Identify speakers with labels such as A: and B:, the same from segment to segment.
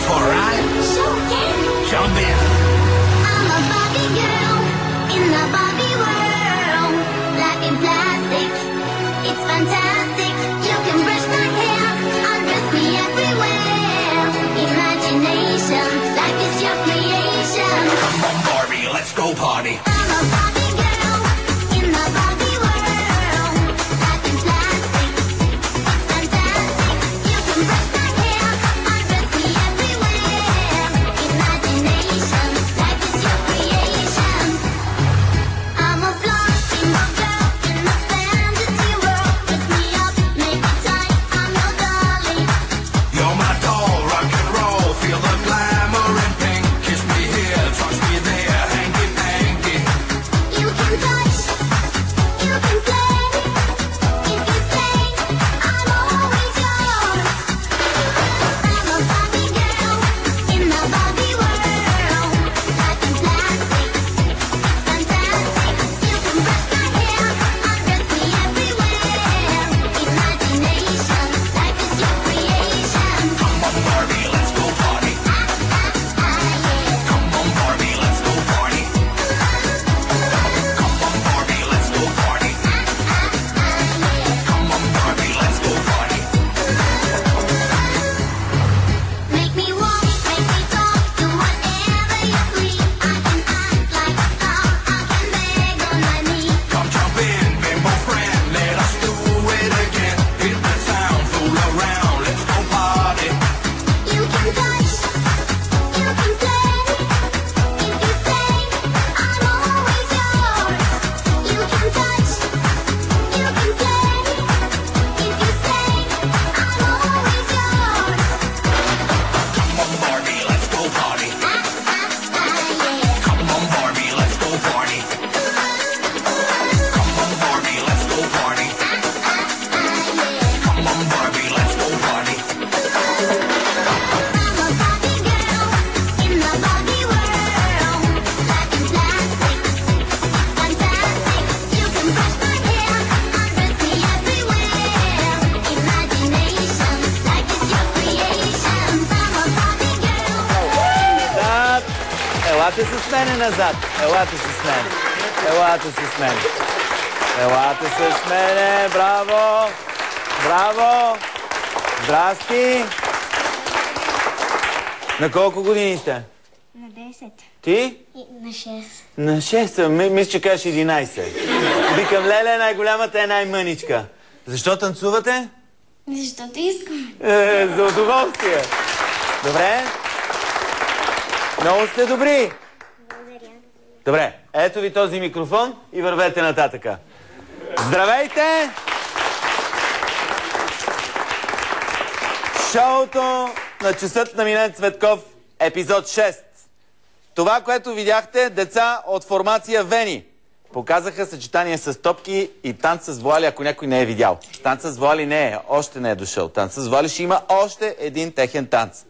A: for a ride?
B: Sure can.
A: Jump in.
B: I'm a Barbie girl in the Barbie world. Life in plastic, it's fantastic. You can brush my hair, undress me everywhere. Imagination, life is your creation.
A: Come on, Barbie, let's go party.
B: I'm a Barbie girl in the Barbie world. Life in plastic, it's fantastic. You can brush my hair, undress me everywhere. Imagination, life is your creation. I'm a flossing girl in the fantasy world. Dress me up, make it tight, I'm your dolly.
A: You're my doll, rock and roll. Feel the glamour and pink. Kiss me here, touch me there. Hanky panky.
B: You can touch, you can play. If you say, I'm always yours. I'm a Barbie girl in the Barbie world. Life in plastic, it's fantastic. You can brush my hair, undress me everywhere. Imagination, life is your creation.
A: Come on, Barbie, let's go party.
B: Yeah.
A: Come on, Barbie, let's go party. Come on, Barbie, let's go party. Come on, Barbie, let's go party.
B: Make me walk, make me talk, do whatever you please. I can act like a star, I can beg on my knees.
A: Come jump in, bimbo friend. Let us do it again. Hit the town, fool around. Let's go party.
B: You can touch, you can play. If you say, I'm always yours. You can touch, you can play. If you say, I'm always yours.
A: Come on, Barbie, let's go party.
B: Yeah.
A: Come on, Barbie, let's go party. Come on, Barbie, let's go party. Come on, Barbie, let's go party.
B: I'm a Barbie girl in the Barbie world. Life in plastic, it's fantastic. You can brush my hair, undress me everywhere. Imagination, life is your creation. I'm a Barbie girl.
C: Назад! Елате с мене назад! Елате с мен! Елате с мен! Елате с мене! Браво! Браво! Здрасти! На колко години сте?
D: На 10.
C: Ти?
D: И на 6.
C: На 6 съм. Мисля, че кажеш 11. Викам, леле, най-голямата е най-мъничка. Защо танцувате?
D: Защото искам.
C: За удоволствие. Добре. Много сте добри.
D: Благодаря.
C: Добре, ето ви този микрофон и вървете нататъка. Здравейте! Шоуто на часът на Минен Цветков, епизод 6. Това, което видяхте, деца от формация Вени. Показаха съчетание с топки и танц с вуали, ако някой не е видял. Танц с вуали не е, още не е дошъл. Танц с вуали ще има още един техен танц.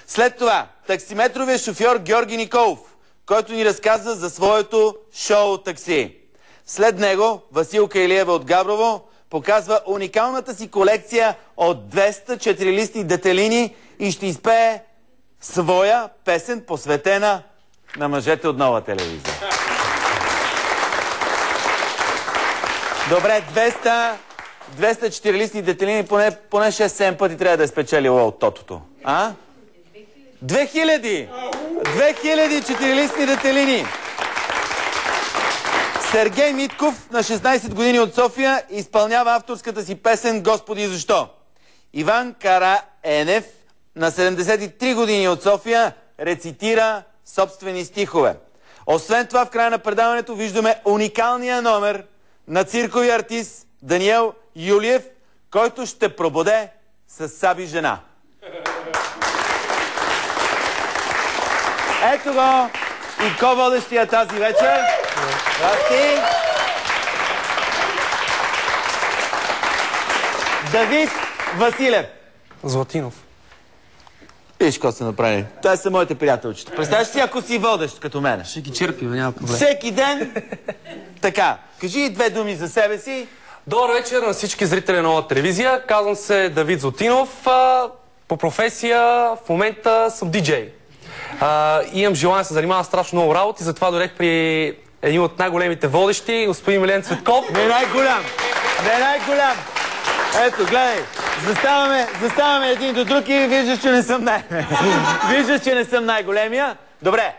C: След това, таксиметровия шофьор Георги Николов, който ни разказа за своето шоу такси. След него Василка Илиева от Габрово показва уникалната си колекция от 200 четирилистни детелини и ще изпее своя песен, посветена на мъжете от Нова телевизия. Добре, 200 четирилистни детелини, поне 6-7 пъти трябва да е спечелила от тотото. А? 2000! 2000 четирилистни детелини! Сергей Митков на 16 години от София изпълнява авторската си песен "Господи, защо?". Иван Караенев на 73 години от София рецитира собствени стихове. Освен това, в края на предаването виждаме уникалния номер на цирковия артист Даниел Юлиев, който ще пробуде с Саби жена. Ето го и ко-водещия тази вечер. Здрасти! Давид Василев.
E: Златинов.
C: Виж какво се направи. Това са моите приятелчета. Представяш си, ако си водещ като мен.
E: Ще ги черпим, няма проблем.
C: Всеки ден. Така, кажи 2 думи за себе си.
E: Добър вечер на всички зрители на Нова телевизия. Казвам се Давид Златинов. По професия в момента съм диджей. Имам желание да се занимавам страшно много работи, затова дойдех при един от най-големите водещи, господин Милен Цветков.
C: Не най-голям! Не най-голям! Ето, гледай! Заставаме един до друг и виждаш, че не съм виждаш, че не съм най-големия. Добре,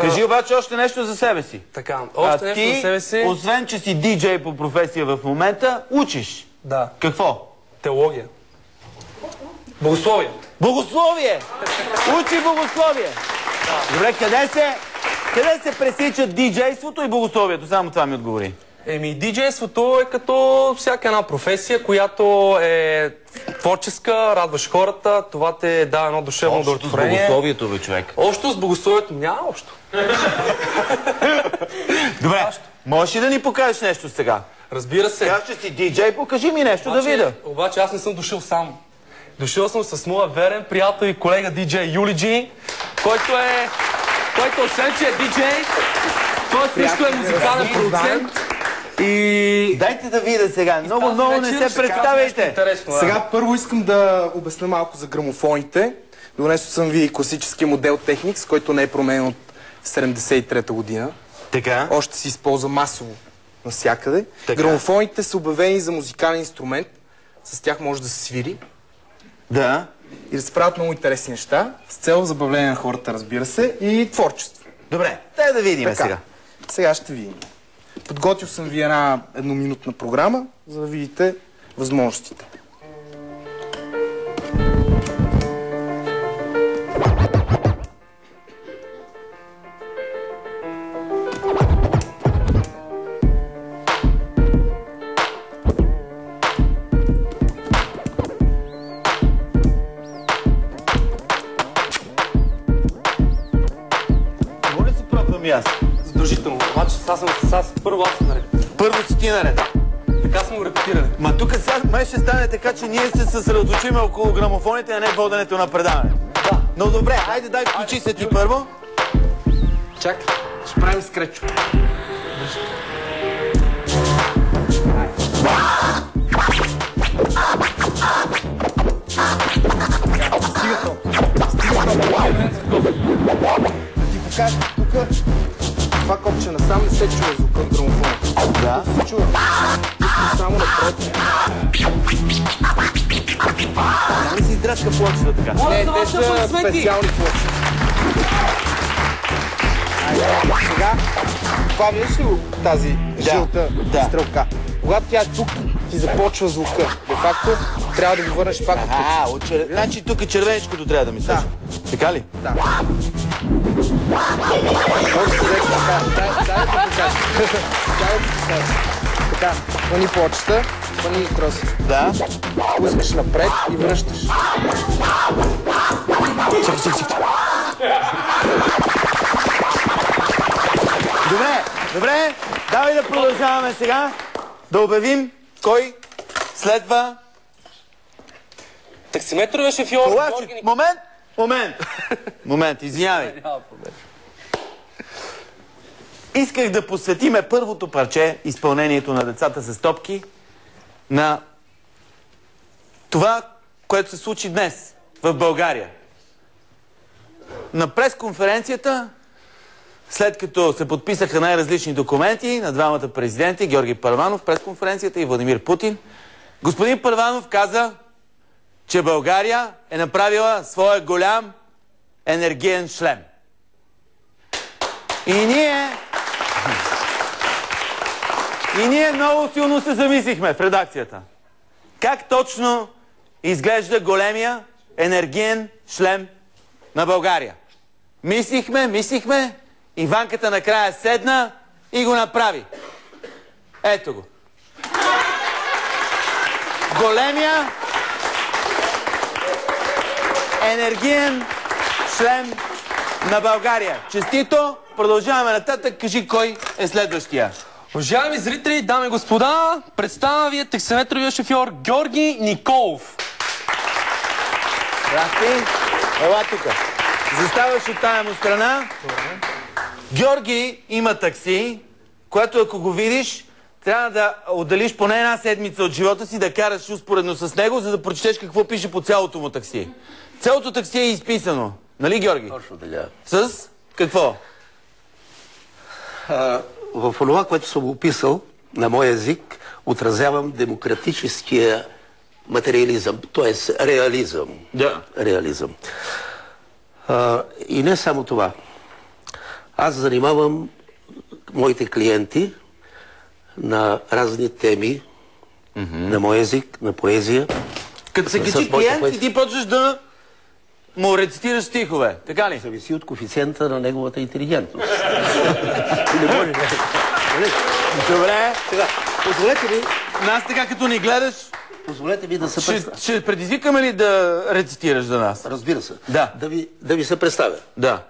C: кажи обаче още нещо за себе си.
E: Така, още нещо за себе си.
C: Освен, че си диджей по професия в момента, учиш.
E: Да.
C: Какво?
E: Теология. Богословие.
C: Богословие! Учи богословие! Да. Добре, къде се пресичат диджейството и богословието? Само това ми отговори.
E: Диджейството е като всяка една професия, която е творческа, радваш хората, това те дава едно душевно удовлетворение.
C: Общо с богословието, бе, човек.
E: Общо с богословието няма общо.
C: Добре, можеш ли да ни покажеш нещо сега?
E: Разбира се.
C: Сега ще си диджей, покажи ми нещо да видя.
E: Обаче аз не съм дошъл сам. Дошъл съм с моя верен приятел и колега диджей Юли Джи, който освен, че е диджей, той също е музикален продуцент. И...
C: Дайте да видя сега. Много не се представяйте.
F: Сега първо искам да обясня малко за грамофоните. Донесъл съм ви класическия модел Technics, който не е променен от 73-та година.
C: Така.
F: Още се използва масово навсякъде.
C: Така.
F: Грамофоните са обявени за музикален инструмент. С тях може да се свири.
C: Да.
F: И да се правят много интересни неща. С цел забавление на хората, разбира се, и творчество.
C: Добре, дай да видим сега.
F: Сега ще видим. Подготвил съм ви една едноминутна програма, за да видите възможностите.
C: Мога ли си пробвам и аз?
E: Задължително. Обаче първо аз съм наред.
C: Първо си ти наред.
E: Така сме го репетирали.
C: Ма тук сега май ще стане така, че ние се съсредоточим около грамофоните, а не воденето на предаване.
E: Да.
C: Но добре, айде дай включи се ти първо.
F: Чакай, ще правим скречо. Стига то. Да ти покажа тук това копче насам, не се чува звука от грамофона.
C: Да.
F: Не се чува. Искам само напред.
C: Няма ли си драска плочета така?
F: Не, те са специални плочи. Сега, това виждаш ли го, тази жилта стрелка? Когато тя е тук, ти започва звука. Де факто, трябва да го върнеш пак от тук.
C: Значи тук червеничкото трябва да ми слуша. Така ли?
F: Да. Може да взех така. Дай да покажа. Дай да покажа. Така, хвани плочета, хвани троси.
C: Да.
F: Пускаш напред и връщаш.
C: Чакай. Добре, давай да продължаваме сега. Да обявим кой следва.
E: Таксиметровия шофьор.
C: Момент, извинявай. Исках да посветиме първото парче, изпълнението на Децата с топки, на това, което се случи днес в България. На пресконференцията, след като се подписаха най-различни документи на двамата президенти, Георги Първанов, пресконференцията и Владимир Путин, господин Първанов каза, че България е направила своя голям енергиен шлем. И ние много силно се замислихме в редакцията. Как точно изглежда големия енергиен шлем на България? Мислихме, Иванката накрая седна и го направи. Ето го. Големия енергиен шлем на България. Честито! Продължаваме нататък. Кажи кой е следващия.
E: Уважаеми зрители, дами и господа, представя ви таксиметровия шофьор Георги Николов.
C: Здрасти. Ела тук. Заставаш от тая му страна. Георги има такси, което ако го видиш, трябва да отделиш поне една седмица от живота си да караш успоредно с него, за да прочетеш какво пише по цялото му такси. Цялото такси е изписано. Нали, Георги?
G: Точно така.
C: С какво?
G: В това, което съм описал на мой език, отразявам демократическия материализъм, т.е. реализъм.
C: Да.
G: Реализъм. И не само това. Аз занимавам моите клиенти на разни теми, на мой език, на поезия.
C: Като се качи клиент и ти почваш да му рецитираш стихове, така ли?
G: Зависи от коефициента на неговата интелигентност. Не може, не.
C: Добре.
G: Сега, позволете ми...
C: Нас така като ни гледаш,
G: Позволете ми да се представя.
C: ще предизвикаме ли да рецитираш за нас?
G: Разбира се.
C: Да.
G: Да ви се представя.
C: Да.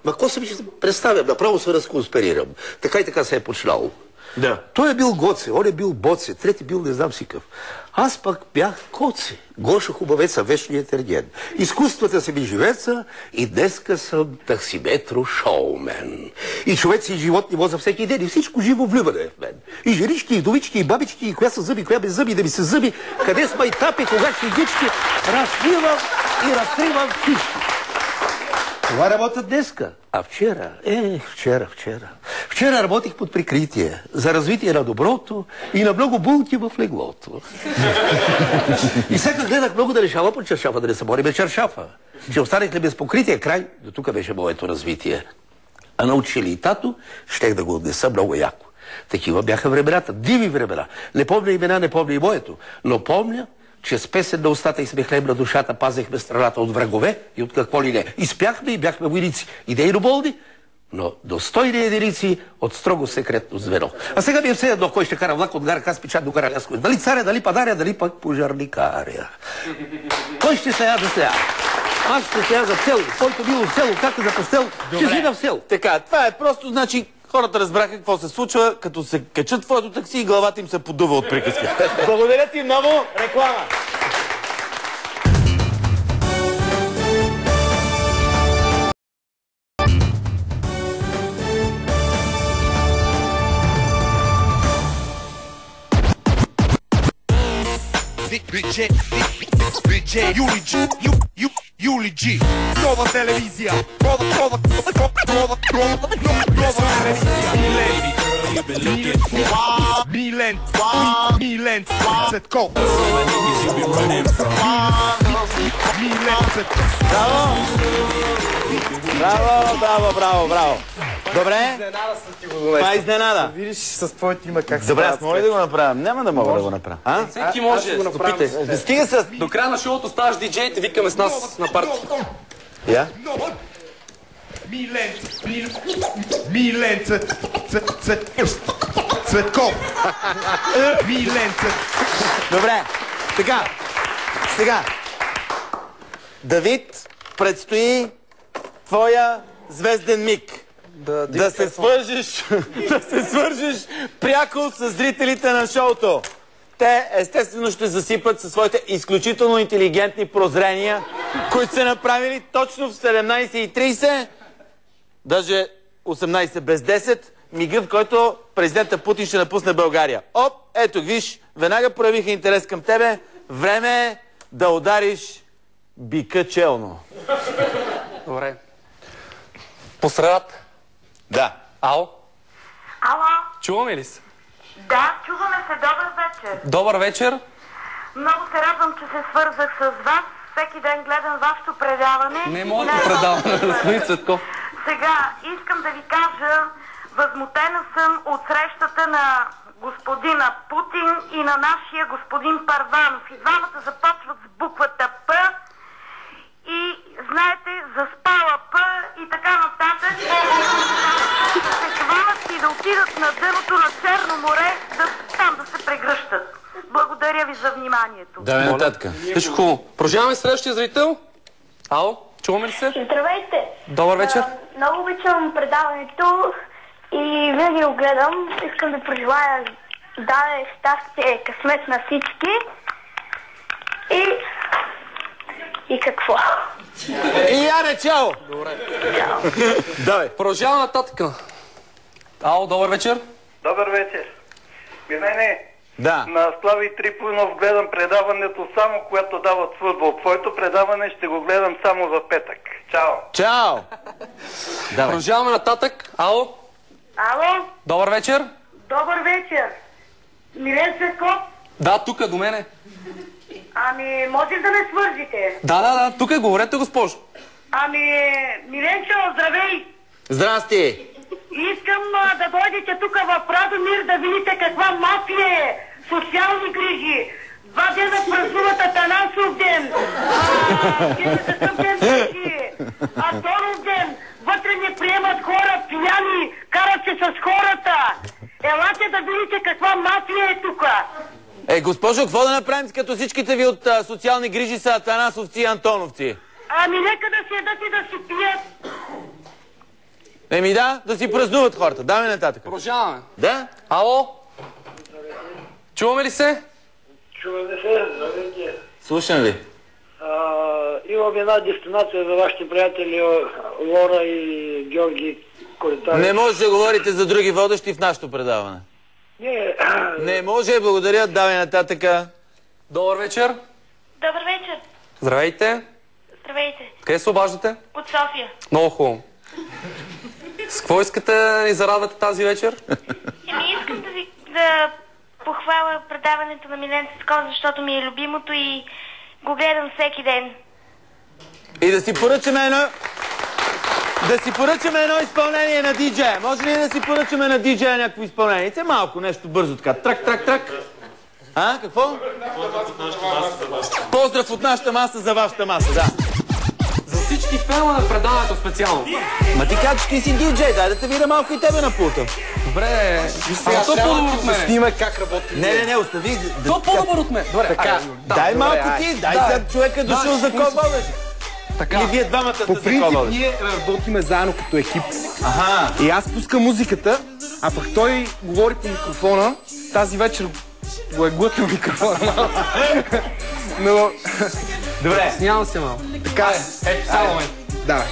G: Ма какво се ми ще представям? Направо се разконспирирам. Така и така се е почнало.
C: Да.
G: Той е бил Гоце, он е бил Боце, трети бил не знам си къв. Аз пък бях Коце, Гошо Хубавеца, вечният ерген. Изкуствата си ми живеца и днеска съм таксиметро шоумен. И човеци и животни воза всеки ден и всичко живо влюбане е в мен. И женички, и вдовички, и бабички, и коя са зъби, коя без зъби, да ми се зъби, къде с майтапи, кога ще гички, разсвивам и разтривам всички. Това работя днеска. А вчера, вчера работих под прикритие за развитие на доброто и на много булки в леглото. И сега гледах много да решава под чаршафа, да не се бори без чаршафа. Че останах ли без покритие, край, до тук беше моето развитие. А научи ли и тато, щех да го отнеса много яко. Такива бяха времената, диви времена. Не помня имена, не помня и моето, но помня, че с песен на устата и с хлеб на душата пазехме страната от врагове и от какво ли не. Изпяхме и бяхме войници. Идейно болни, но достойни единици от строго секретно звено. А сега ми е все едно, кой ще кара влак от гара Каспичан до гара Ляско. Дали царя, дали падаря, дали пък пожарникаря. Кой ще сега да сега? Аз ще сега за цел, който бил в село, както за постел, ще живя в село.
C: Така, това е просто, значи, хората разбраха какво се случва, като се качат в твоето такси и главата им се подува от приказки. Благодаря ти много. Реклама.
A: Юли Джи, нова телевизия, нова телевизия. Милен Цветков.
C: Браво. Добре? Това е изненада.
F: Видиш с твоето име как се
C: Добре,
F: правят
C: аз мога ли да го направя? Няма да мога да го направя. А?
E: Всеки може, допитай.
C: Стига с...
E: До края на шоуто ставаш диджей, те викаме с нас на парти.
C: Я?
A: Милен Цветков.
C: Добре. Така. Сега. Давид, предстои твоя звезден миг. Да се свържеш пряко с зрителите на шоуто. Те естествено ще засипат със своите изключително интелигентни прозрения, които са направили точно в 17:30, даже 18 без 10, мига, в който президента Путин ще напусне България. Оп, ето виж, веднага проявиха интерес към тебе. Време е да удариш бика челно.
E: Добре. По средата.
C: Да.
E: Ало?
H: Ало?
E: Чуваме ли се?
H: Да, чуваме се. Добър вечер.
E: Добър вечер.
H: Много се радвам, че се свързах с вас. Всеки ден гледам вашето предаване.
E: Не моето предаване, господин Цветков.
H: Сега искам да ви кажа, възмутена съм от срещата на господина Путин и на нашия господин Първанов. И двамата започват с буквата П и, знаете, заспала П и така нататък. Да се хванат и да отидат на дъното на Черно море, там да се прегръщат. Благодаря ви за вниманието.
C: Давай нататък.
E: Всичко хубаво. Продължаваме следващия зрител. Ало, чуваме ли се?
I: Здравейте!
E: Добър вечер.
I: Много обичам предаването и винаги го гледам. Искам да пожелая даде щастие, късмет на всички. И какво?
C: И Яне, чао!
E: Добре.
C: Давай.
E: Продължаваме нататък. Ало, добър вечер.
J: Добър вечер. Не.
C: Да.
J: На Слави Трифонов гледам предаването само когато дават футбол. Твоето предаване ще го гледам само за петък. Чао!
C: Чао!
E: Продължаваме нататък. Ало?
H: Ало?
E: Добър вечер.
H: Добър вечер. Милен Цветков?
E: Да, тук до мене.
H: Ами, може да ме свържите?
E: Да, тук е, говорете, госпожо.
H: Ами, Миленчо, здравей!
C: Здрасти!
H: Искам да дойдете тук в Радомир да видите каква мафия е. Социални грижи. 2 дена празнуват Атанасов ден. Какъв ден беше? Антонов ден. Вътре не приемат хора, пияни, карат се с хората. Елате да видите каква мафия е тук.
C: Госпожо, какво да направим, като всичките ви от социални грижи са атанасовци и антоновци?
H: Ами нека да седат и да си пият.
C: Еми да си празнуват хората. Давай нататък.
E: Продължаваме.
C: Да?
E: Ало? Чуваме ли се?
J: Чуваме се, здравейте.
C: Слушам ви.
J: Имам една дестинация за вашите приятели Лора и Георги Коритари.
C: Не може да говорите за други водещи в нашото предаване. Не може, благодаря. Давай нататъка.
E: Добър вечер.
I: Добър вечер.
E: Здравейте.
I: Здравейте.
E: Къде се обаждате?
I: От София.
E: Много хубаво. С какво искате да ни зарадвате тази вечер?
I: Искам да похваля предаването на Милен Цветков, защото ми е любимото и го гледам всеки ден.
C: И да си поръчаме едно изпълнение на диджея. Може ли да си поръчаме на диджея някакво изпълнение? Малко, нещо бързо така. Трак. Какво? Поздрав от нашата маса за вашата маса, да.
E: За всички фена на предаването специално.
C: Ма ти кажеш, ти си диджей, дай да те видя малко и тебе на пулта.
E: Добре, ама то по-добър от мен.
F: Снимай как работи.
C: Не, остави.
E: То по-добър от мен. Добре,
C: дай малко ти, дай сега човека дошъл за кой водеш. Или вие двамата сте
F: По
C: за
F: принцип
C: кой водеш.
F: ние работиме заедно като екип. И аз пускам музиката, а пък той говори по микрофона. Тази вечер го е глътнал микрофона. Но...
E: Добре. Снявам се малко.
F: Така е.
E: Ето, само момент.
F: Давай.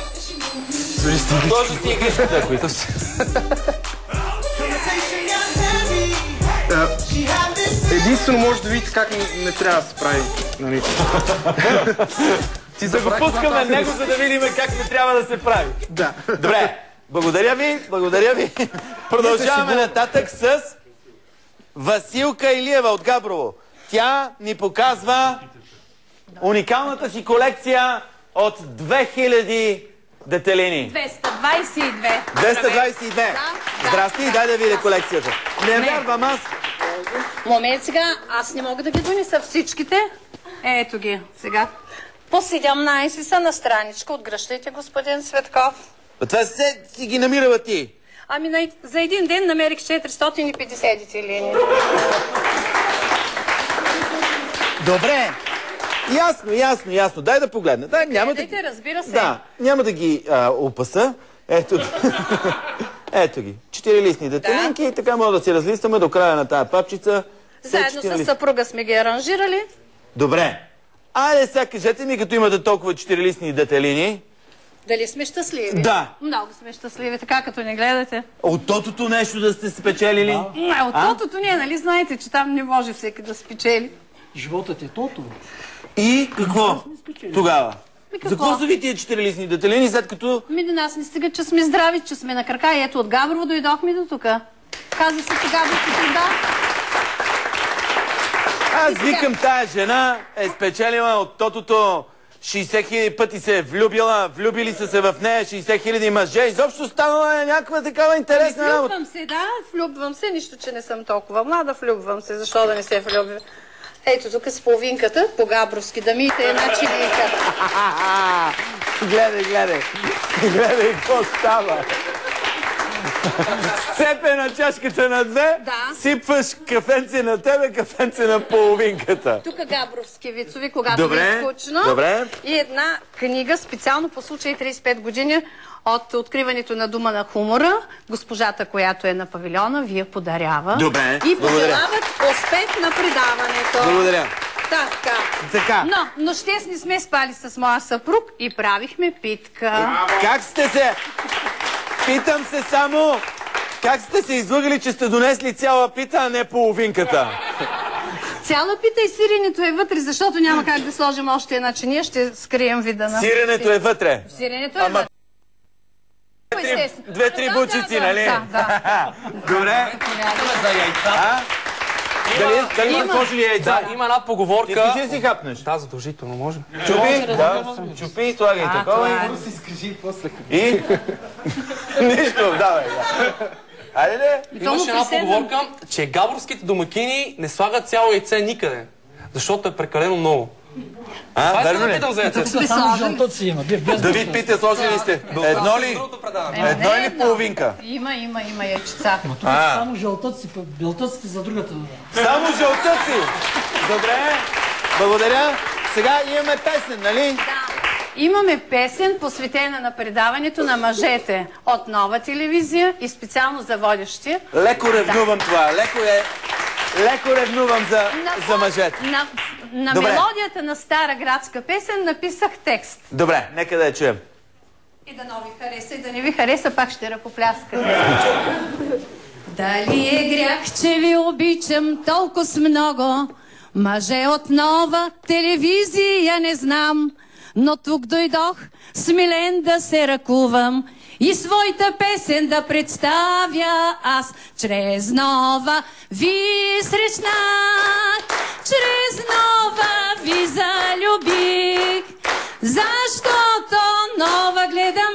C: Сложи си игрищата, ако
F: Единствено може да видите как не трябва да се прави. Нали?
C: Да го пускаме него, за да видим как не трябва да се прави.
F: Да.
C: Добре, благодаря ви. Продължаваме нататък с Василка Илиева от Габрово. Тя ни показва уникалната си колекция от 2000 детелини.
K: 222.
C: 222. Здрасти, дай да видя колекцията. Не вярвам аз.
K: Момент сега, аз не мога да ги донеса всичките. Ето ги сега. По 17 са на страничка. Отгръщайте, господин Цветков.
C: Това се си ги намирала ти.
K: Ами за един ден намерих 450 детелини.
C: Добре. Ясно. Дай да погледна.
K: Гледайте, разбира се.
C: Да, няма да ги опаса. Ето ги. 4-листни детелинки и така мога да си разлистваме до края на тая папчица.
K: Заедно с съпруга сме ги аранжирали.
C: Добре. Айде сега кажете ми, като имате толкова 4-листни детелини.
K: Дали сме щастливи?
C: Да.
K: Много сме щастливи, така като не гледате.
C: От тотото нещо да сте спечелили?
K: От тотото не, нали знаете, че там не може всеки да спечели.
G: Животът е тото.
C: И какво тогава? За какво са ви тия 4-листни детелини, след като...
K: До нас не стига, че сме здрави, че сме на крака. И ето от Габрово дойдохме до тук. Казва се Габровската, да.
C: Аз викам, тая жена е спечелила от тотото 60 000 пъти се е влюбила, влюбили са се в нея 60 000 мъже. Изобщо станала е някаква такава интересна работа.
K: Влюбвам се, да, влюбвам се, нищо, че не съм толкова млада, влюбвам се. Защо да не се влюбя? Ето тук с половинката, по-габровски, да миете една чилийка.
C: Гледай, какво става. Сцепе на чашката на две, сипваш кафенце на тебе, кафенце на половинката.
K: Тук габровски вицови, когато ви е скучно.
C: Добре.
K: И една книга, специално по случай 35 години от откриването на Дума на хумора. Госпожата, която е на павилиона, ви я подарява.
C: Добре,
K: и пожелават успех на предаването.
C: Благодаря.
K: Така. Но нощес не сме спали с моя съпруг и правихме питка.
C: Как сте се? Питам се само, Как сте се излъгали, че сте донесли цяла пита, а не половинката?
K: Цяла пита и сиренето е вътре, защото няма как да сложим още една, че ние ще скрием вида на...
C: Сиренето е вътре.
K: Сиренето е вътре.
C: Две-три бучици, нали?
K: Да.
C: Добре.
E: За яйца.
C: Дали сте сложили яйца?
E: Да, има една поговорка.
C: Искаш ли си хапнеш?
E: Да, задължително може.
C: Чупи? Да. Чупи и слагай такова. И? Нищо, давай. Айде.
E: Имаше една поговорка, че габровските домакини не слагат цяло яйце никъде, защото е прекалено много. Това
C: верно
E: да
C: ли?
E: питам за яйцето.
L: Само жълтоци има.
C: Давид пита, сложили сте. Едно ли? Едно или половинка?
K: Има яйчица.
L: Тук са само жълтъци, белтъците за другата.
C: Само жълтъци! Добре, благодаря. Сега имаме песен, нали?
K: Да. Имаме песен, посветена на предаването на мъжете от Нова телевизия и специално за водещи.
C: Леко ревнувам това. Леко ревнувам за мъжете.
K: На мелодията на стара градска песен написах текст.
C: Добре, нека да я чуем.
K: И да ви хареса, и да не ви хареса, пак ще ръкопляскате. Дали е грях, че ви обичам толкова с много? Мъже от Нова телевизия не знам, но тук дойдох смилен да се ръкувам и своята песен да представя аз. Чрез Нова ви срещнах, чрез Нова ви залюбих, защото Нова гледам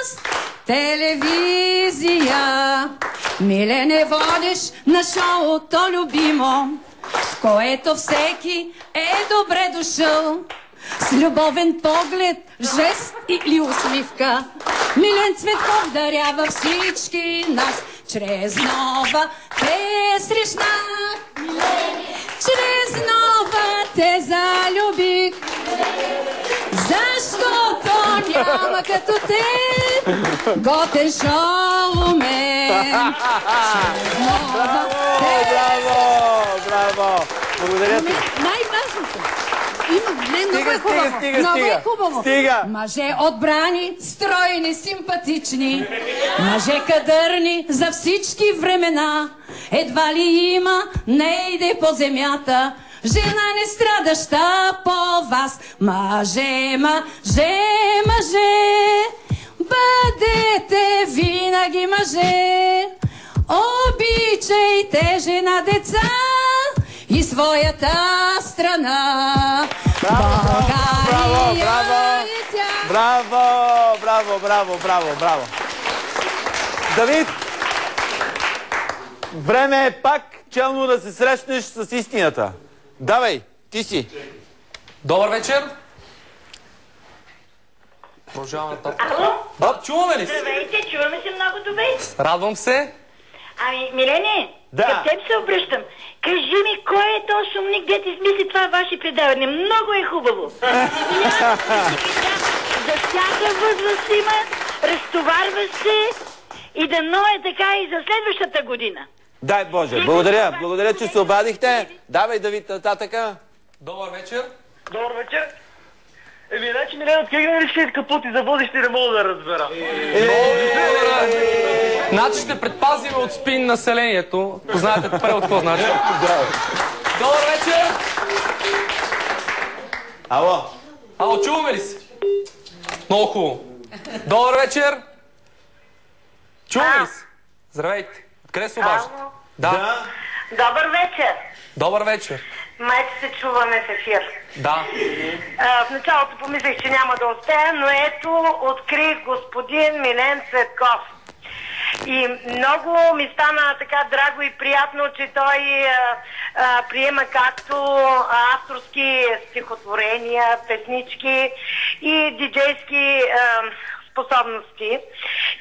K: аз телевизия. Милене, водиш на шоуто любимо, в което всеки е добре дошъл. С любовен поглед, жест или усмивка, Милен Цветков дарява всички нас. Чрез Нова те срещнах, чрез Нова те залюбих, защото няма като те готен шоумен.
C: Браво! Благодаря ти.
K: Най-важното. Много е хубаво. Мъже отбрани, стройни, симпатични, мъже кадърни за всички времена. Едва ли има, не иде по земята жена не страдаща по вас. Мъже, бъдете винаги мъже. Обичайте жена, деца и своята страна.
C: Браво! Давид, време е пак челно да се срещнеш с истината. Давай, ти си.
E: Добър вечер. Продължаваме нататък.
H: Ало?
E: Чуваме ли се?
H: Здравейте, чуваме се много добре.
E: Радвам се.
H: Ами, Милене, към теб се обръщам. Кажи ми, кой е този шумник, де ти смисли това ваше предаване? Много е хубаво. За всяка възраст има, разтоварваш се и дано е така и за следващата година.
C: Дай Боже, благодаря, че се обадихте. Давай, Давид, нататъка.
E: Добър вечер.
J: Добър вечер. Значи, Милена, откъде ги наричат капути за водещи, не мога да разбера.
E: Значи ще предпазим от спин населението. Знаете превод какво значи. Добър вечер.
C: Ало,
E: чуваме ли се? Много хубаво. Добър вечер. Чуваме ли се? Здравейте. Откъде се обаждате? Да.
H: Добър вечер.
E: Добър вечер.
H: Майче се чуваме в ефир.
E: Да.
H: В началото помислех, че няма да успея, но ето открих господин Милен Цветков. И много ми стана така драго и приятно, че той приема както авторски стихотворения, песнички и диджейски способности.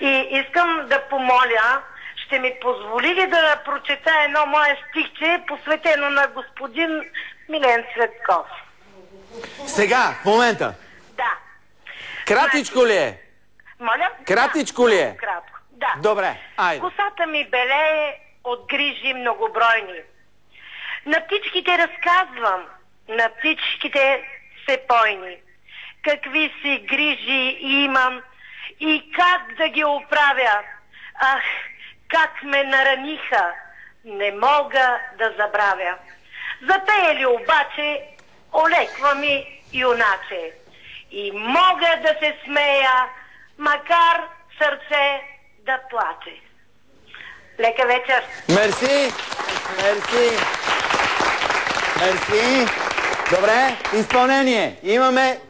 H: И искам да помоля, ще ми позволи ли да прочета едно мое стихче, посветено на господин Милен Цветков?
C: Сега, в момента.
H: Да.
C: Кратичко ли е?
H: Моля?
C: Кратичко ли е?
H: Кратко. Да.
C: Добре, айде.
H: Косата ми белее от грижи многобройни. На птичките разказвам, на птичките се пойни. Какви си грижи имам и как да ги оправя. Ах, как ме нараниха, не мога да забравя. Запеели обаче, олеква ми юначе. И мога да се смея, макар сърце да плаче. Лека вечер!
C: Мерси! Мерси! Мерси! Добре, изпълнение. Имаме...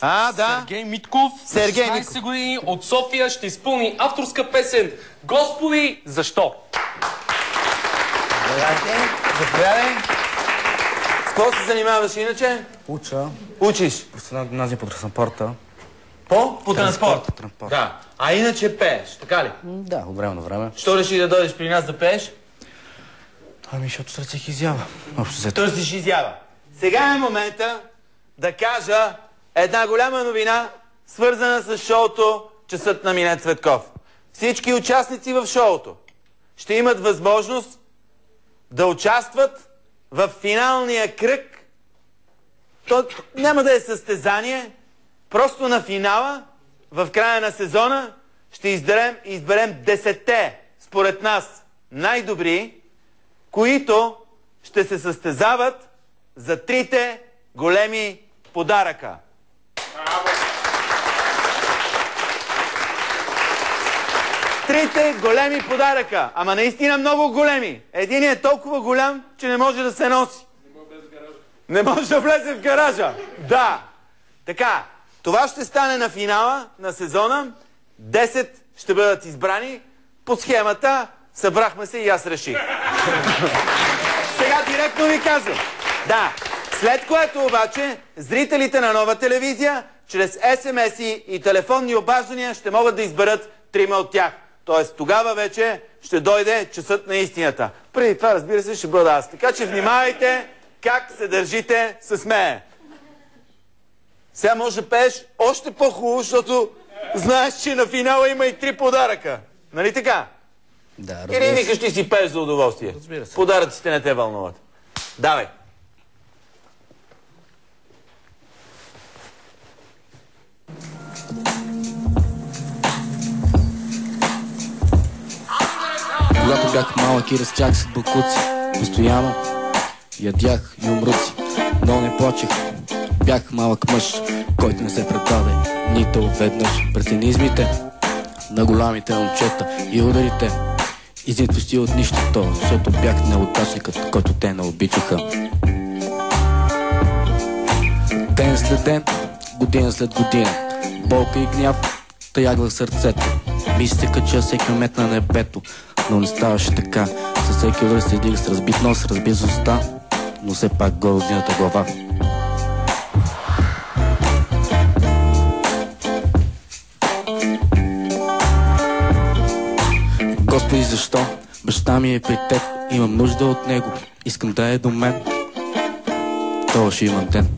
C: да.
E: Сергей Митков,
C: Сергей
E: 16 години, от София, ще изпълни авторска песен "Господи, защо?"
C: Заповядай. С какво се занимаваш иначе?
F: Уча.
C: Учиш?
F: Професионална гимназия по транспорта.
C: По транспорт? Да. А иначе пееш, така ли?
F: Да, от време на време.
C: Що реши да дойдеш при нас да пееш?
F: Ами, защото търсих изява. Общо взето.
C: Търсиш изява. Сега е момента да кажа една голяма новина, свързана с шоуто "Часът на Мине Цветков". Всички участници в шоуто ще имат възможност да участват в финалния кръг. То няма да е състезание, просто на финала, в края на сезона, ще изберем 10-те, според нас, най-добри, които ще се състезават за 3 големи подаръка. Трите големи подаръка, ама наистина много големи. Единият е толкова голям, че не може да се носи. Не може да влезе в гаража. Да. Така, това ще стане на финала на сезона. 10 ще бъдат избрани. По схемата събрахме се и аз реших. Сега директно ви казвам. Да. След което обаче зрителите на Нова телевизия чрез SMS-и и телефонни обаждания ще могат да изберат 3 от тях. Тоест тогава вече ще дойде часът на истината. Преди това, разбира се, ще бъда аз. Така че внимавайте как се държите с мен. Сега може да пееш още по-хубаво, защото знаеш, че на финала има и 3 подаръка. Нали така?
F: Да,
C: Или викаш ти си пееш за удоволствие?
F: Разбира се.
C: Подаръците не те вълнуват. Давай.
M: Когато бях малък и растях с бакуци, постоянно ядях и умруци, но не плачех. Бях малък мъж, който не се предаде нито веднъж. Пред цинизмите на голямите момчета и ударите, изидващи от нищото, защото бях неудачникът, който те не обичаха. Ден след ден, година след година, болка и гняв таяглах сърцето. Ми се кача всеки момент на небето, но не ставаше така. Със всеки удар следих с разбит нос, разбит уста, но все пак горе вдигната глава. Господи, защо? Баща ми е при теб, имам нужда от него, искам да е до мен. Това ще имам ден.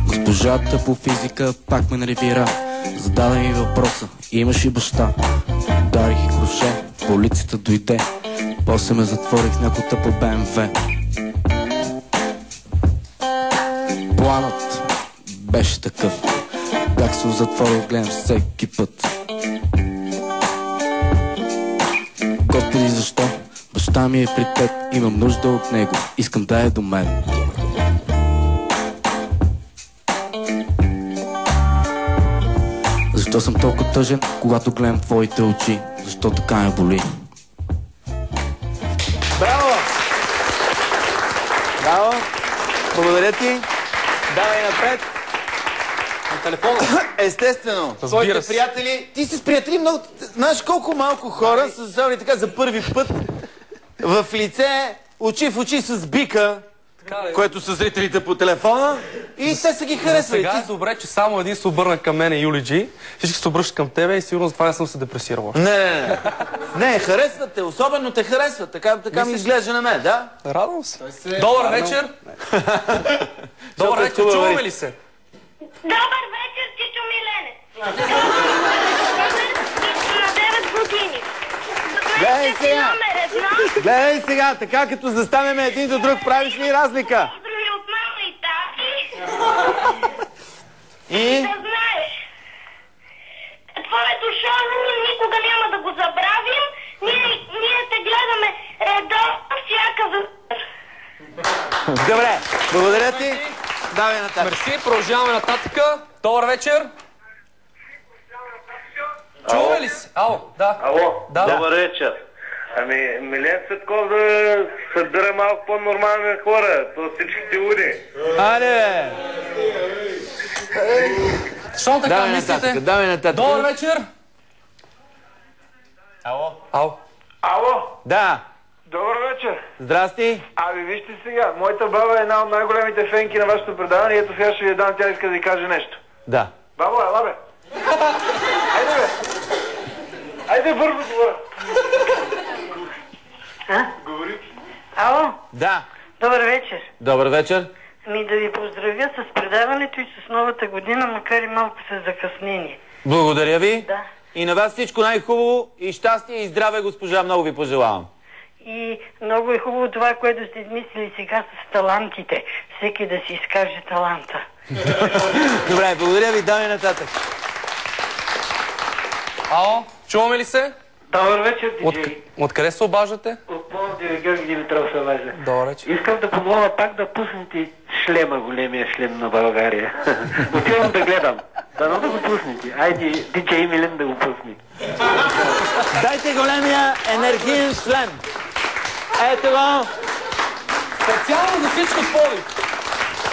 M: Госпожата по физика пак ме нервира. Зададе ми въпроса, имаш ли баща? Ударих и круше, полицията дойде. После ме затворих в някой тъпо БМВ. Планът беше такъв, бях се затворил, гледам всеки път. Господи, защо? Баща ми е при теб, имам нужда от него, искам да е до мен. Защо съм толкова тъжен, когато гледам твоите очи? Защо така ме боли?
C: Браво! Браво! Благодаря ти. Давай напред.
E: На телефона.
C: Естествено. Твоите приятели. Ти си с приятели много. Знаеш колко малко хора са заставили така за първи път в лице, очи в очи с бика, което са зрителите по телефона, и те са ги харесвали.
E: Сега е добре, че само един се обърна към мен, Юли Джи. Всички се обръщат към тебе и сигурно за това не съм се депресирал.
C: Не, харесват те, особено те харесват. Така ми изглежда на мен, да?
E: Радвам се. Добър вечер. Добър вечер, чуваме ли се?
H: Добър вечер, Чичо Милене. На 9 години.
C: Гледай сега! Гледай сега, така като застанеме един до друг, правиш ли разлика?
H: Поздрави от мама и тати.
C: И?
H: Да знаеш,
I: твоето шоу никога няма да го забравим. Ние те гледаме редовно всяка вечер.
C: Добре, благодаря ти. Давай нататък.
E: Мерси, продължаваме нататък. Добър вечер. Чуваме ли си? Ало, да.
J: Ало,
E: да.
J: Добър вечер. Ами, Милен Цветков да събира малко по-нормални хора. То всичките уди.
C: Аре!
E: Що така мислите?
C: Давай нататък.
E: Добър вечер.
J: Ало.
E: Ало.
J: Ало.
C: Да.
J: Добър вечер.
C: Здрасти.
J: Вижте сега, моята баба е една от най-големите фенки на вашето предаване и ето сега ще ви дам, тя иска да ви каже нещо.
C: Да.
J: Бабо, ела бе. Айде бе. Айде бързо говоря. Говори.
I: Ало,
C: Да.
I: добър вечер.
C: Добър вечер.
I: Да ви поздравя с предаването и с новата година, макар и малко с закъснение.
C: Благодаря ви.
I: Да.
C: И на вас всичко най-хубаво и щастие и здраве, госпожа. Много ви пожелавам.
I: И много е хубаво това, което сте измислили сега с талантите. Всеки да си изкаже таланта.
C: Добре, благодаря ви. Давай нататък.
E: Ало, чуваме ли се?
J: Добър вечер, диджей.
E: Откъде се обаждате?
J: От Пловдив, Георги Димитров се обажда.
E: Добър вечер.
J: Искам да помоля пак да пуснете шлема, големия шлем на България. Отивам да гледам. Дано да го пуснете. Айде, диджей Милен да го пусне.
C: Дайте големия енергиен шлем. Ето го.
E: Специално за всичко от Пловдив.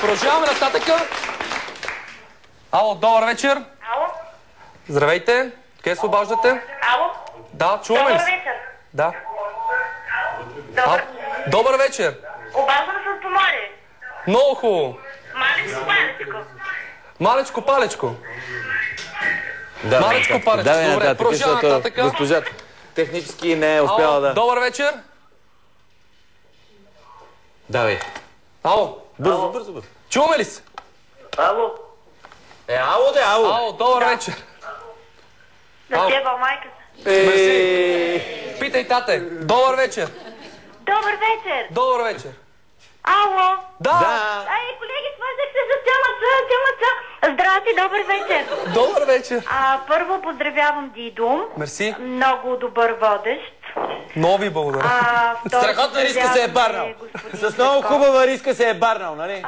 E: Продължаваме нататъка. Ало, добър вечер.
I: Ало?
E: Здравейте. Къде се обаждате?
I: Ало?
E: Да, чуваме ли
I: Добър
E: се?
I: вечер.
E: Да.
I: Добър.
E: Добър вечер.
I: Обаждам се от Поморие.
E: Много хубаво.
I: Малечко, малечко.
E: Малечко, палечко.
C: Да,
E: Малечко, палечко.
C: давай
E: Добре,
C: нататък,
E: продължаваме
C: защото
E: нататък.
C: госпожата технически не е успяла
E: Ало,
C: да...
E: добър вечер.
C: Давай.
E: Ало.
C: Бързо, бързо, бързо.
E: Чуваме ли се?
J: Ало.
C: Ало, де, ало.
E: Ало, добър вечер.
I: Да теба майката.
E: Мерси. Питай, тате. Добър вечер.
I: Добър вечер.
E: Добър вечер.
I: Ало?
E: Да.
I: Ай, колеги, свързах се за темата. Здрасти, добър вечер.
E: Добър вечер.
I: Първо поздравявам Дидо.
E: Мерси.
I: Много добър водещ.
E: Много ви благодаря.
C: Страхотна риска се е барнал. С много хубава риска се е барнал, нали?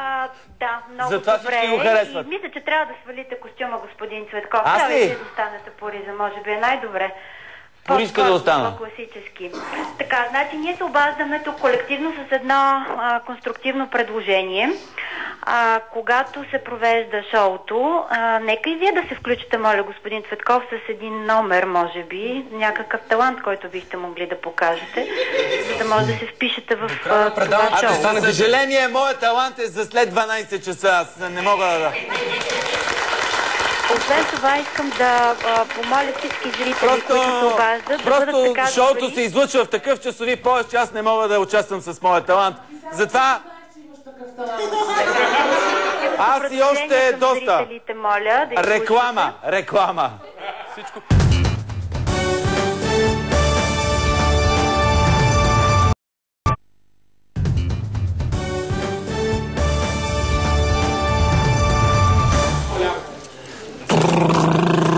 I: Да, много
C: затова
I: добре.
C: всички го харесват.
I: И мисля, че трябва да свалите костюма, господин Цветков.
C: Аз
I: Трябва
C: ли?
I: да останете по риза, може би е най-добре.
C: По риска да остана.
I: По-класически. Така, значи ние се обаждаме тук колективно с едно конструктивно предложение. Когато се провежда шоуто, нека и вие да се включите, моля, господин Цветков, с един номер, може би, някакъв талант, който бихте могли да покажете, за да може да се впишете в това шоу.
C: За съжаление, моят талант е за след 12 часа. Аз не мога да...
I: Освен това искам да помоля всички зрители, които се обаждат, да бъдат така
C: шоуто
I: добри.
C: се излъчва в такъв часови пояс, че аз не мога да участвам с моя талант. Затова... Аз и още доста.
I: Моля, да
C: Реклама.
E: Всичко...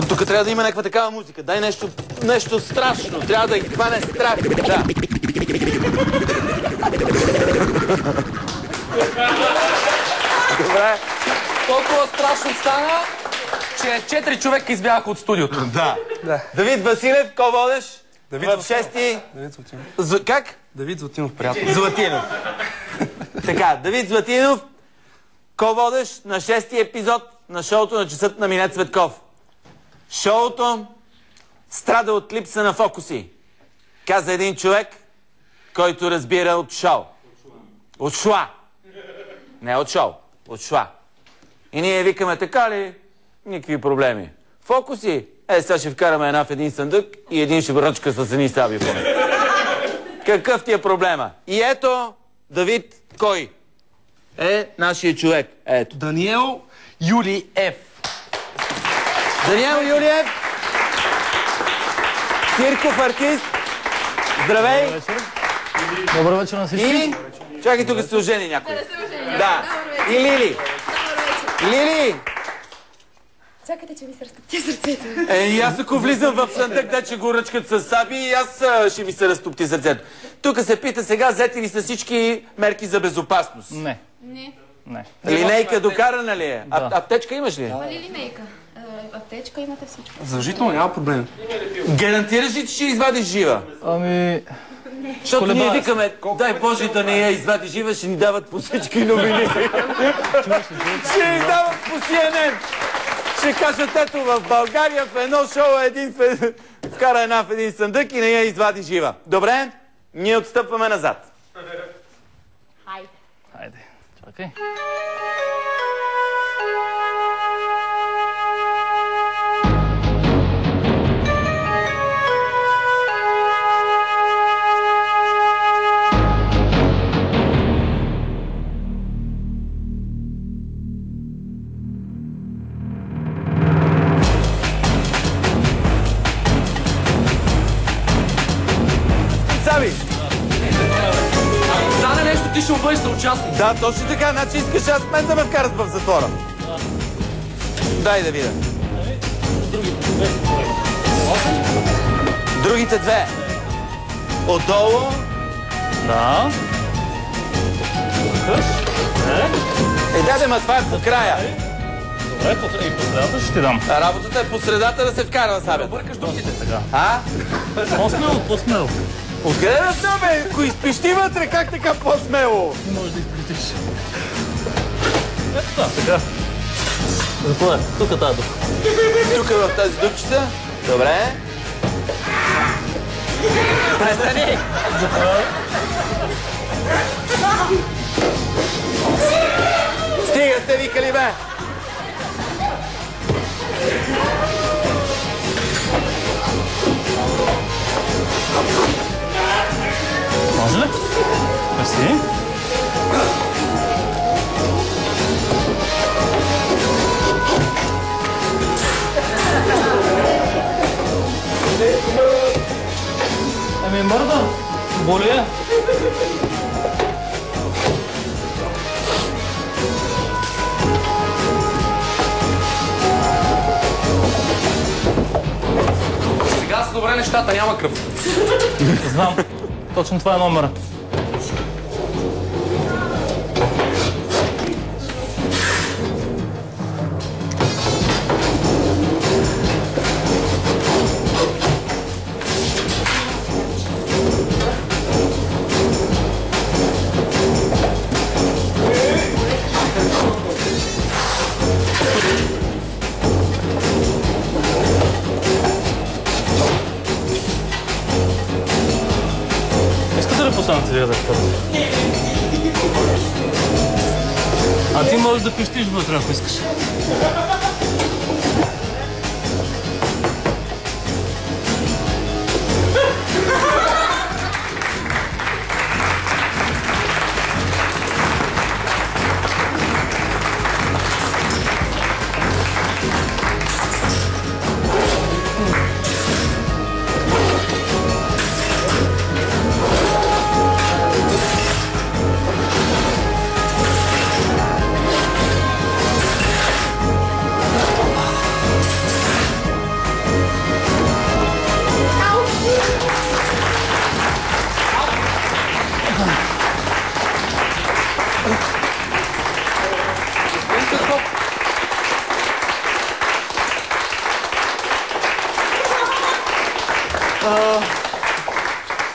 C: Тук трябва да има някаква такава музика. Дай нещо страшно. Трябва да ги хване страх. Да. Добре.
E: Толкова страшно стана, че 4 човека избягаха от студиото.
C: Да. Давид Василев, ко водеш? В шести...
E: Давид Златинов.
C: Как?
E: Давид Златинов, приятел.
C: Златинов. Така, Давид Златинов, ко водеш на 6-ти епизод на шоуто на часът на Минет Цветков. Шоуто страда от липса на фокуси. Каза един човек, който разбира от шоу. От шла. Не от шоу. От шла. И ние викаме, така ли? Никакви проблеми. Фокуси? Сега ще вкараме една в един съндък и един ще бръчка с едни саби. Какъв ти е проблема? И ето, Давид, кой е нашия човек? Ето.
E: Даниел Юлиев.
C: Даниел Юлиев, цирков артист. Здравей!
L: Добър вечер на всички.
C: И... Чакай, тук се ожени някой. Да. И Лили. Лили!
N: чакайте, че ми се разтопти сърцето.
C: И аз ако влизам в съндък, да че го ръчкат с саби, и аз ще ми се разтопти сърцето. Тук се пита сега, взети ли са всички мерки за безопасност?
L: Не.
N: Не.
C: Линейка докарана ли е? Аптечка имаш ли?
N: Има ли линейка? Аптечка, имате всичко.
E: Задължително няма проблем.
C: Гарантираш ли, че ще извадиш жива?
L: Ами...
C: Защото ние викаме, дай Боже да не я извади жива, ще ни дават по всички новини. Ще ни дават по CNN. Ще кажат, ето в България в едно шоу един вкара една в един съндък и не я извади жива. Добре, ние отстъпваме назад.
L: Хайде, чакай.
C: Саби!
E: Стане нещо, ти ще му бъдеш съучастник.
C: Да, точно така. Значи искаш аз мен да ме вкарат в затвора. Дай да видя. Другите две. Отдолу.
L: Да.
C: Даде, ма това е по края.
L: Добре, и по средата ще ти дам.
C: Работата е по средата да се вкарва сабята.
E: Бъркаш думите.
L: Така.
C: А?
L: По-смело, по-смело.
C: Откъде да сме, бе? Ако изпищи вътре, как така по-смело?
L: Не можеш да изпитиш. Ето това, така. Заповядай, тук е тази дупка.
C: Тук в тази дупчица. Добре. Престани!
L: Заповядай.
C: Стига сте викали, бе!
L: Може ли? Мерси. Ами мърда, боли е.
E: Сега са добре нещата, няма кръв.
L: Знам. Точно това е номера. А ти можеш да пищиш вътре, ако искаш.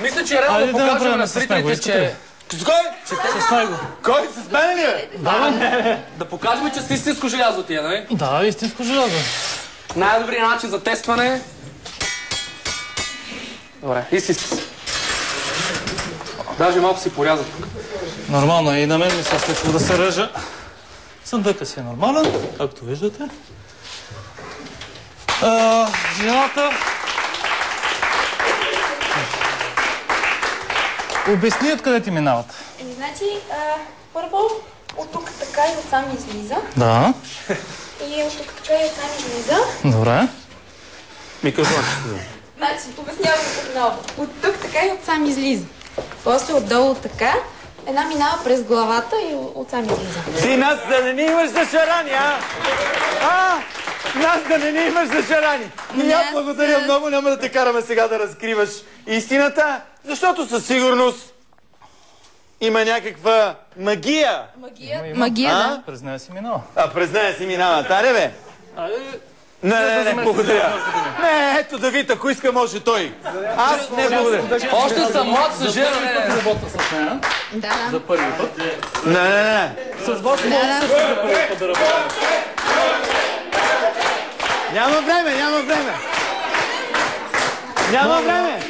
E: Мисля, че е редно да покажем на зрителите, че...
C: С кой?
L: С него.
C: Кой? С мен ли е?
E: Да покажем, че с истинско желязо тия, нали?
L: Да, истинско желязо.
E: Най-добрият начин за тестване... Добре, изсиска се. Даже малко си поряза тук.
L: Нормално и на мен ми се случва да се режа. Съндъка си е нормален, както виждате. Жената... Обясни откъде ти минават.
N: Значи, първо от тук така и отсам излиза.
L: Да.
N: И от тук така и отсам излиза.
L: Добре.
N: Значи, обяснявам отново. От тук така и отсам излиза. После отдолу така. Една минава през главата и отсам излиза.
C: Ти нас да не ни имаш за шарани, а? нас да не ни имаш за шарани. И я благодаря много, няма да те караме сега да разкриваш истината, защото със сигурност има някаква магия.
N: Магия, да.
L: През нея си минава.
C: През нея си минава. Таре, бе? Не, благодаря. Не, ето Давид, ако иска, може той. Аз не благодаря.
E: Още съм млад, съжалявам, не работя с нея.
N: Да.
E: За първи път.
C: Не.
E: С вас мога също за първи път да работя.
C: Няма време. Няма време.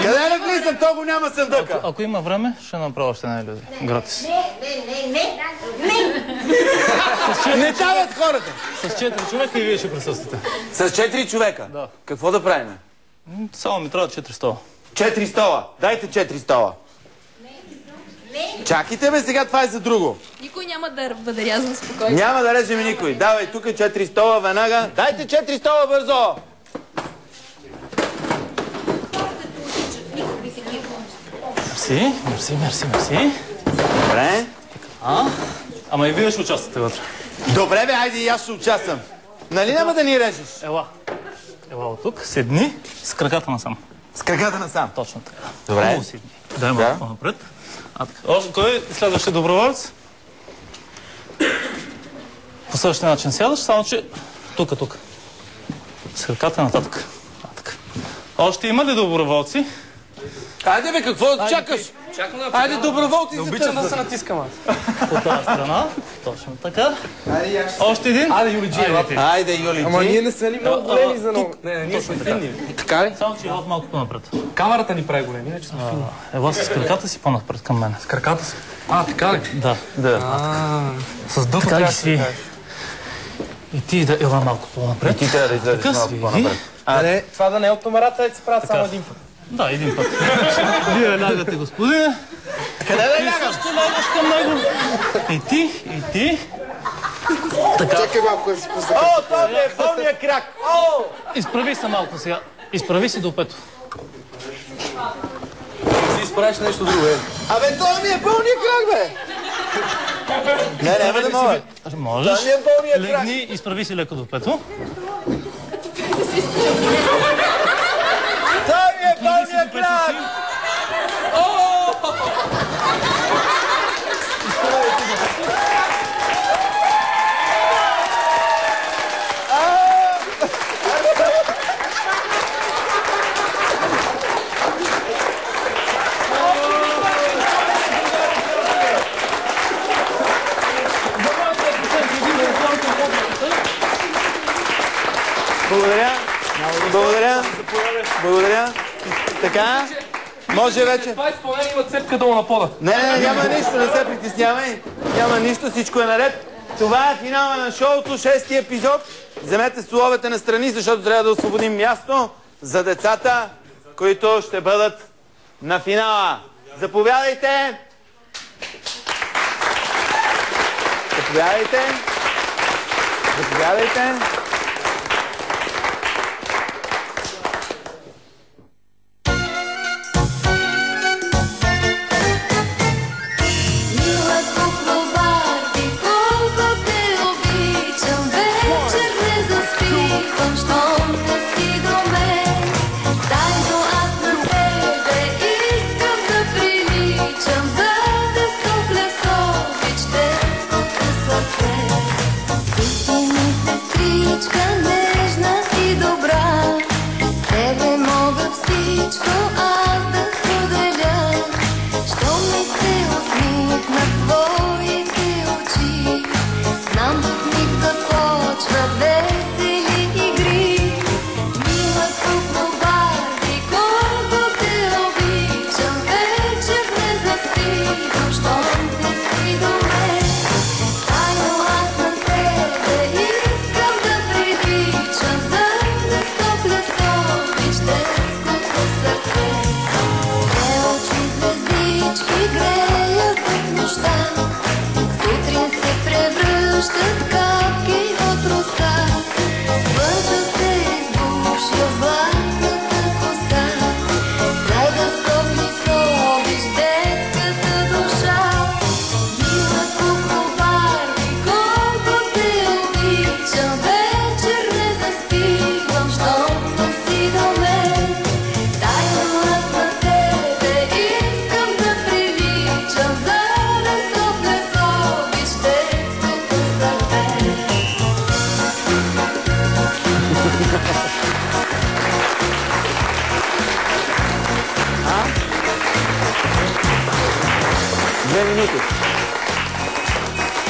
C: Къде да влизам? То го няма съндъка.
L: Ако има време, ще направя още една илюзия. Гратис.
C: Не дават хората.
L: С 4 човека и вие ще присъствате.
C: С 4 човека?
L: Да.
C: Какво да правим?
L: Само ми трябва 4 стола.
C: 4 стола. Дайте 4 стола. Чакайте, бе, сега това е за друго.
N: Никой няма да бъде рязан спокойно.
C: Няма да режем никой. Давай, тук 4 стола веднага. Дайте 4 стола бързо.
L: Мерси.
C: Добре.
L: Ама и вие ще участвате вътре.
C: Добре, бе, айде и аз ще участвам. Нали няма да ни режеш?
L: Ела от тук, седни с краката насам.
C: С краката насам?
L: Точно така.
C: Добре.
L: Хубаво седни. Дай малко по-напред. Кой е следващия доброволец? По същия начин сядаш, само че тук. С краката нататък. Още има ли доброволци?
C: Айде, бе, какво чакаш? Айде, доброволци се
E: Обичам да се
C: търсят.
E: натискам аз.
L: От тази страна. Точно така. Още един.
E: Айде, Юли Джи.
C: Айде, Юли Джи.
E: Ама ние не сме ли много големи за много? Не, ние сме финни.
L: Така ли? Само че ела малко по-напред.
E: Камерата ни прави големи, иначе сме финни.
L: Ела с краката си по-напред към мене.
E: С краката си? Така ли?
L: Да.
E: С дъхто
L: Така
E: трябва
L: ги
E: да си
L: сви.
E: кажеш.
L: И ти да ела малко по-напред.
C: И ти трябва да излезеш малко по-напред.
E: Това да не е от номерата, е да се правят само един път.
L: Да, един път. Вие лягате, господине.
C: Къде да
L: Ти
C: лягам?
L: също лягаш към него. И ти. Така.
F: Чакай малко да си пусна.
C: О, това ми е пълния крак. О!
L: Изправи се малко сега. Изправи се до пето.
E: Си изправиш нещо друго, е.
C: Абе, това ми е пълния крак, бе. Не, няма да мога.
L: Можеш.
C: Това ми е пълния крак.
L: Легни, изправи се леко до пето.
C: Това ми е пълния крак. Благодаря. Така, може вече.
E: Това изпълнение има цепка долу на пода.
C: Не, няма нищо, не се притеснявай. Няма нищо, всичко е наред. Това е финала на шоуто, 6-ти епизод. Вземете столовете на страни, защото трябва да освободим място за децата, които ще бъдат на финала. Заповядайте! Заповядайте!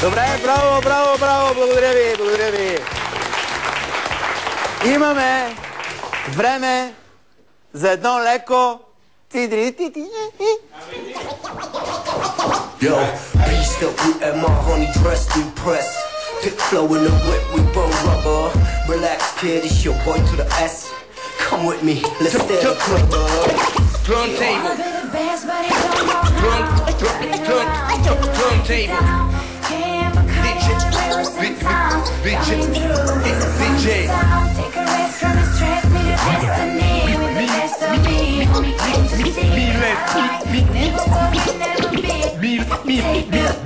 C: Добре, браво, браво, браво, благодаря ви, благодаря ви. Имаме време за едно леко...
O: Yo, beast up with my honey dressed in press. Thick flow in the whip, we burn rubber. Relax, kid, it's your boy to the S. Come with me, let's stay the club. Turntable. Turntable.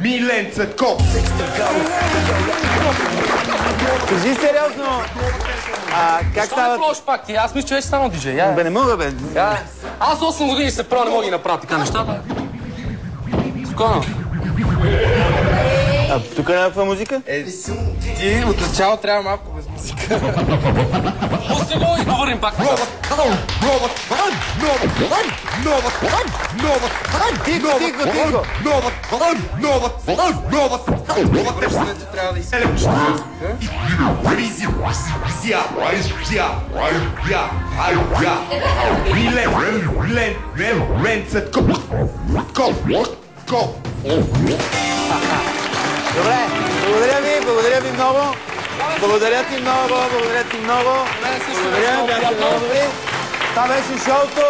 A: Милен Цветков.
C: Кажи сериозно, как става...
E: Защо не пак ти? Аз мисля, че вече станал диджей.
C: Бе, не мога, бе.
E: Аз 8 години се правя, не мога да ги направя така нещата. Спокойно.
C: Тук е някаква музика?
F: Ти от начало трябва малко без музика.
E: Пусти го и го върнем пак.
C: Добре, благодаря ви много. Благодаря ти много, благодаря ти много. Благодаря, бяхте много добри. Това беше шоуто.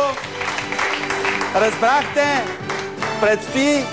C: Разбрахте, предстои